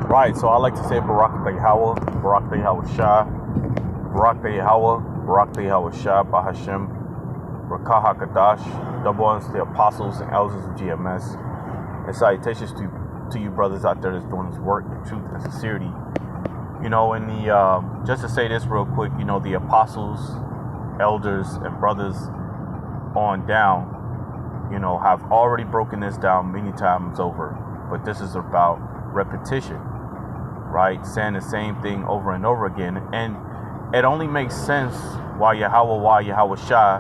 Right, so I like to say Barak Yahweh, Barak Yahweh Shah, Barak Yahweh, Barak Yahweh Shah, Bahashem, Rakah HaKadash, double honors to the apostles and elders of GMS, and salutations to you brothers out there that's doing this work in truth and sincerity. You know, in the, just to say this real quick, you know, the apostles, elders, and brothers on down, you know, have already broken this down many times over, but this is about repetition, right? Saying the same thing over and over again. And it only makes sense why Yahweh Shah,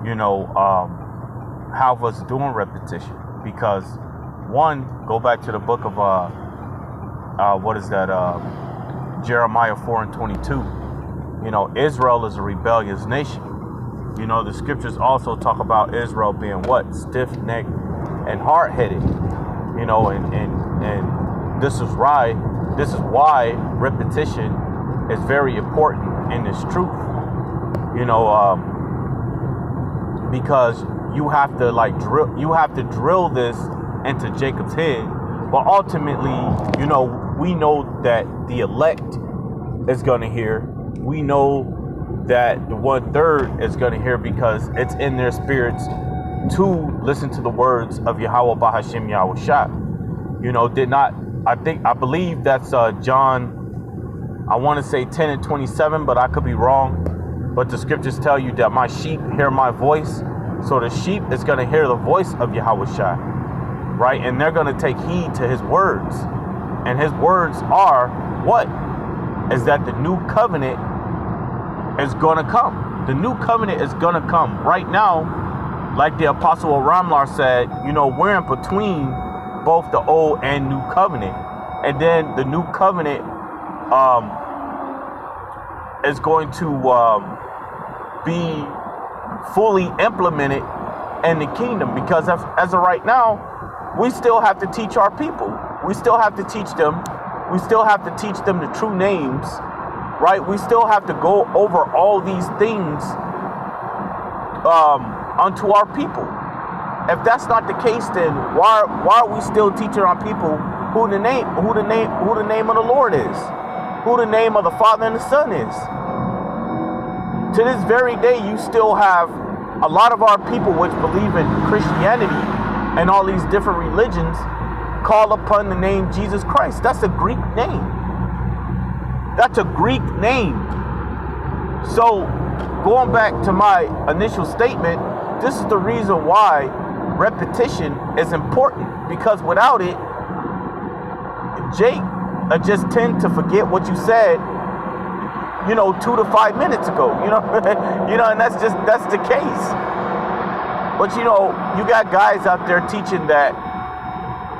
you know, have us doing repetition. Because one, go back to the book of, Jeremiah 4:22. You know, Israel is a rebellious nation. You know, the scriptures also talk about Israel being what? Stiff-necked and hard-headed. You know, and this is why repetition is very important in this truth. You know, because you have to drill this into Jacob's head. But ultimately, you know, we know that the elect is going to hear. We know that the 1/3 is going to hear because it's in their spirits to listen to the words of Yahweh Bahashem Yahweh Shah. You know, I believe that's John, I want to say 10:27, but I could be wrong. But the scriptures tell you that my sheep hear my voice. So the sheep is going to hear the voice of Yahweh Shah, right? And they're going to take heed to his words. And his words are what? Is that the new covenant is going to come. The new covenant is going to come. Right now, like the Apostle Ramlar said, you know, we're in between both the old and new covenant. And then the new covenant is going to be fully implemented in the kingdom. Because as of right now, we still have to teach our people. We still have to teach them. We still have to teach them the true names, right? We still have to go over all these things unto our people. If that's not the case, then why are we still teaching our people who the name of the Lord is, who the name of the Father and the Son is? To this very day, you still have a lot of our people which believe in Christianity and all these different religions call upon the name Jesus Christ. That's a Greek name. That's a Greek name. So, going back to my initial statement, this is the reason why repetition is important. Because without it, Jake just tend to forget what you said, you know, 2 to 5 minutes ago. You know, and that's the case. But you know, you got guys out there teaching that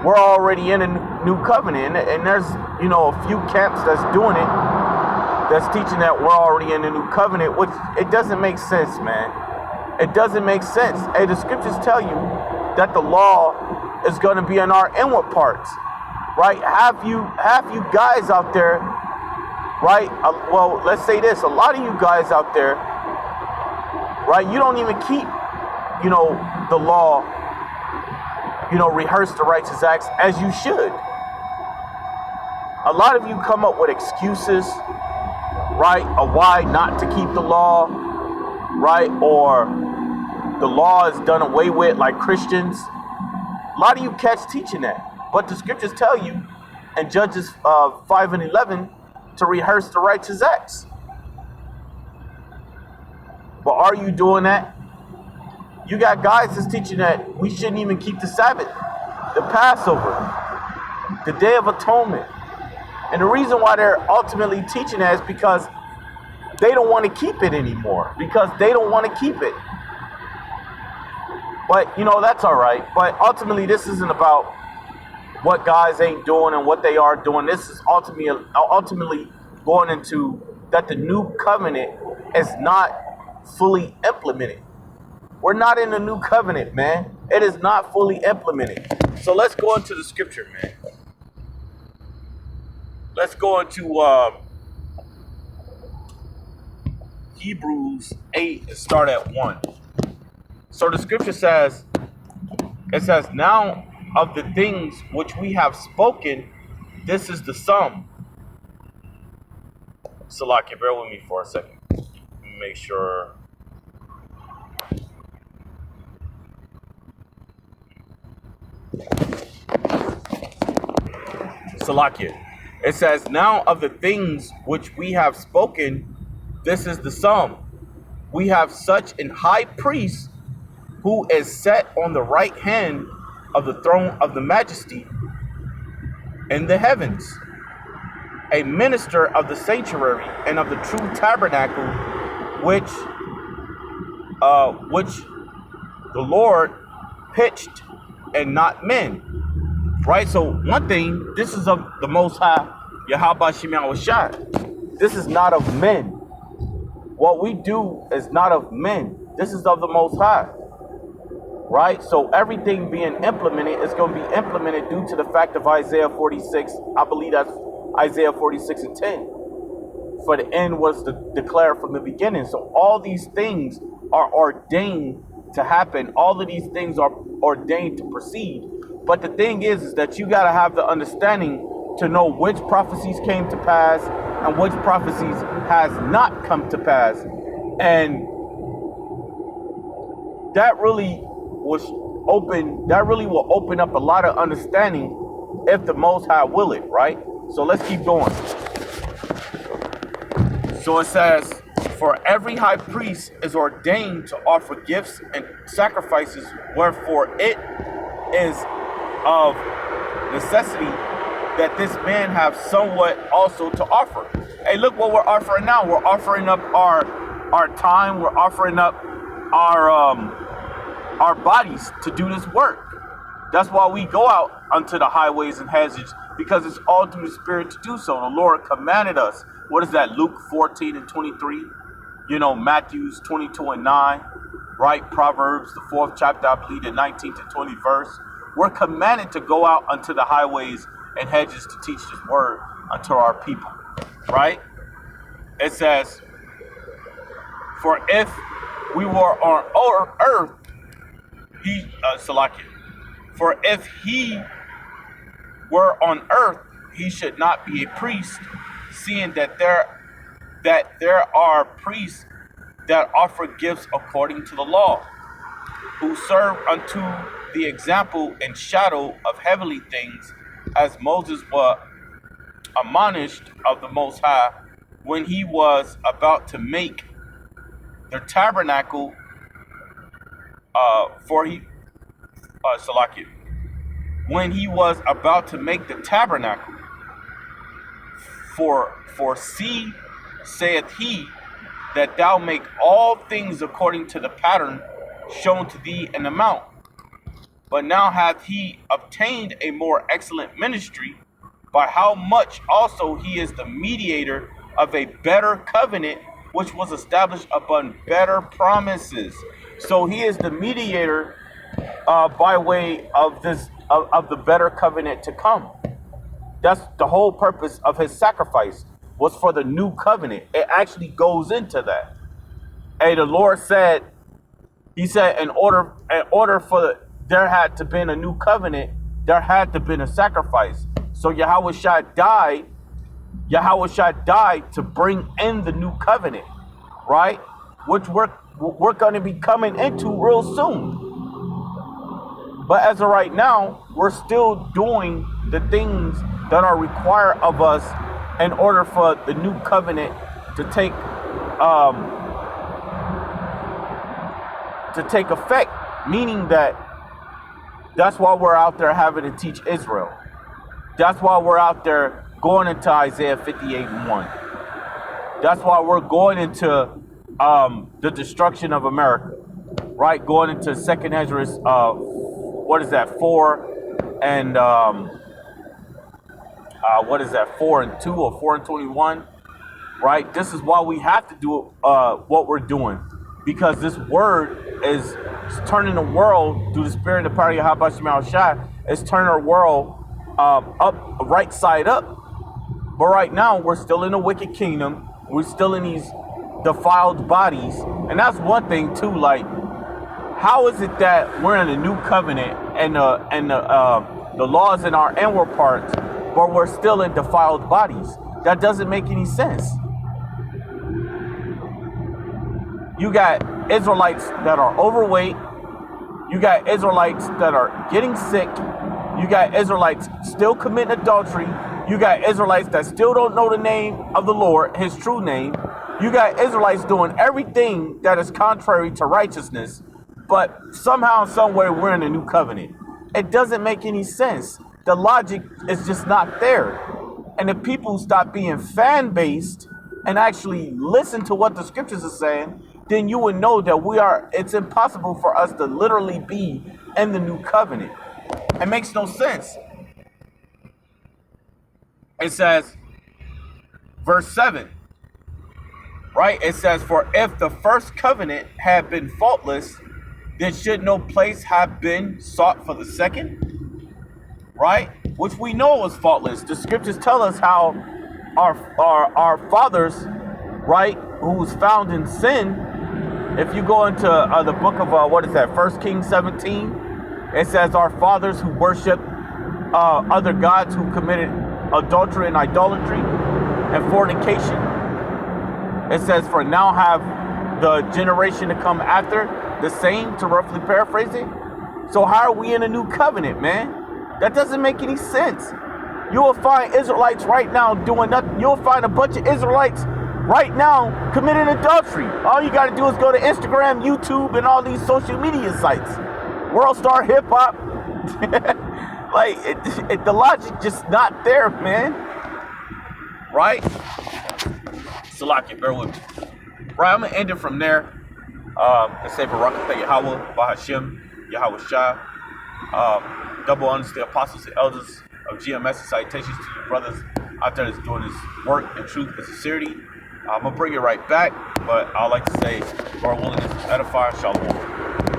we're already in a new covenant, and there's, you know, a few camps that's doing it, that's teaching that we're already in a new covenant, which it doesn't make sense, man. It doesn't make sense. Hey, the scriptures tell you that the law is going to be in our inward parts, right? Have you guys out there, right? Well, let's say this: a lot of you guys out there, right? You don't even keep, you know, the law, you know, rehearse the righteous acts as you should. A lot of you come up with excuses, right, of why not to keep the law, right, or the law is done away with like Christians. A lot of you catch teaching that. But the scriptures tell you in Judges 5:11 to rehearse the righteous acts. But are you doing that? You got guys that's teaching that we shouldn't even keep the Sabbath, the Passover, the Day of Atonement. And the reason why they're ultimately teaching that is because they don't want to keep it anymore. Because they don't want to keep it. But, you know, that's all right. But ultimately, this isn't about what guys ain't doing and what they are doing. This is ultimately going into that the new covenant is not fully implemented. We're not in the new covenant, man. It is not fully implemented. So let's go into the scripture, man. Let's go into Hebrews 8 and start at 1. So the scripture says, now of the things which we have spoken This is the sum. Salakia, bear with me for a second. Let me make sure. Salakia. It says, now of the things which we have spoken, this is the sum. We have such an high priest who is set on the right hand of the throne of the majesty in the heavens, a minister of the sanctuary and of the true tabernacle, which the Lord pitched and not men. Right? So one thing, this is of the Most High, Yahweh Shemiah Washai. This is not of men. What we do is not of men. This is of the Most High. Right? So everything being implemented is going to be implemented due to the fact of Isaiah 46. I believe that's Isaiah 46 and 10. For the end was declared from the beginning. So all these things are ordained to happen. All of these things are ordained to proceed. But the thing is that you got to have the understanding to know which prophecies came to pass and which prophecies has not come to pass. And that really will open up a lot of understanding if the Most High will it, right? So let's keep going. So it says, for every high priest is ordained to offer gifts and sacrifices, wherefore it is of necessity that this man have somewhat also to offer. Hey, look what we're offering now. We're offering up our time. We're offering up our bodies to do this work. That's why we go out unto the highways and hedges, because it's all through the Spirit to do so. The Lord commanded us. What is that? Luke 14 and 23. You know, Matthew's 22 and 9. Right? Proverbs, the 4th chapter, I believe, the 19th and 20th verse. We're commanded to go out unto the highways and hedges to teach this word unto our people. Right? It says, for if we were on earth, for if he were on earth, he should not be a priest, seeing that there are priests that offer gifts according to the law, who serve unto the example and shadow of heavenly things, as Moses was admonished of the Most High when he was about to make the tabernacle. When he was about to make the tabernacle, for see, saith he, that thou make all things according to the pattern shown to thee in the mount. But now hath he obtained a more excellent ministry, by how much also he is the mediator of a better covenant, which was established upon better promises. So he is the mediator by way of the better covenant to come. That's the whole purpose of his sacrifice, was for the new covenant. It actually goes into that. And the Lord said, he said, in order for there had to been a new covenant, there had to been a sacrifice. So Yahweh Shai died to bring in the new covenant, right? Which we're going to be coming into real soon. But as of right now, we're still doing the things that are required of us in order for the new covenant to take effect. Meaning that's why we're out there having to teach Israel. That's why we're out there going into Isaiah 58 and 1. That's why we're going into the destruction of America, right? Going into 2nd Esdras, 4 and 4 and 2 or 4 and 21, right? This is why we have to do what we're doing, because this word is turning the world through the Spirit and the power of Yahweh Shemiah Shai. It's turning our world up, right side up. But right now, we're still in a wicked kingdom. We're still in these defiled bodies. And that's one thing too, like, how is it that we're in a new covenant and the laws in our inward parts but we're still in defiled bodies. That doesn't make any sense. You got Israelites that are overweight. You got Israelites that are getting sick. You got Israelites still committing adultery. You got Israelites that still don't know the name of the Lord, his true name. You got Israelites doing everything that is contrary to righteousness, but somehow, some way, we're in a new covenant. It doesn't make any sense. The logic is just not there. And if people stop being fan-based and actually listen to what the scriptures are saying, then you would know that it's impossible for us to literally be in the new covenant. It makes no sense. It says, verse 7, right? It says, for if the first covenant had been faultless, then should no place have been sought for the second? Right? Which we know was faultless. The scriptures tell us how our fathers, right, who was found in sin. If you go into the book of, 1 Kings 17, it says our fathers who worshiped other gods, who committed adultery and idolatry and fornication. It says, for now have the generation to come after the same, to roughly paraphrase it. So how are we in a new covenant, man? That doesn't make any sense. You will find Israelites right now doing nothing. You'll find a bunch of Israelites right now committing adultery. All you got to do is go to Instagram, YouTube, and all these social media sites. World Star Hip Hop. Like, the logic just not there, man. Right? Salaki, bear with me. Right, I'm going to end it from there. Let's say Barakatah Yahweh, Bahashim, Yahweh Shah. Double honors to the apostles and elders of GMS, and salutations to you brothers out there that's doing this work in truth and sincerity. I'm going to bring it right back, but I like to say, Lord willing, is edify. Shalom.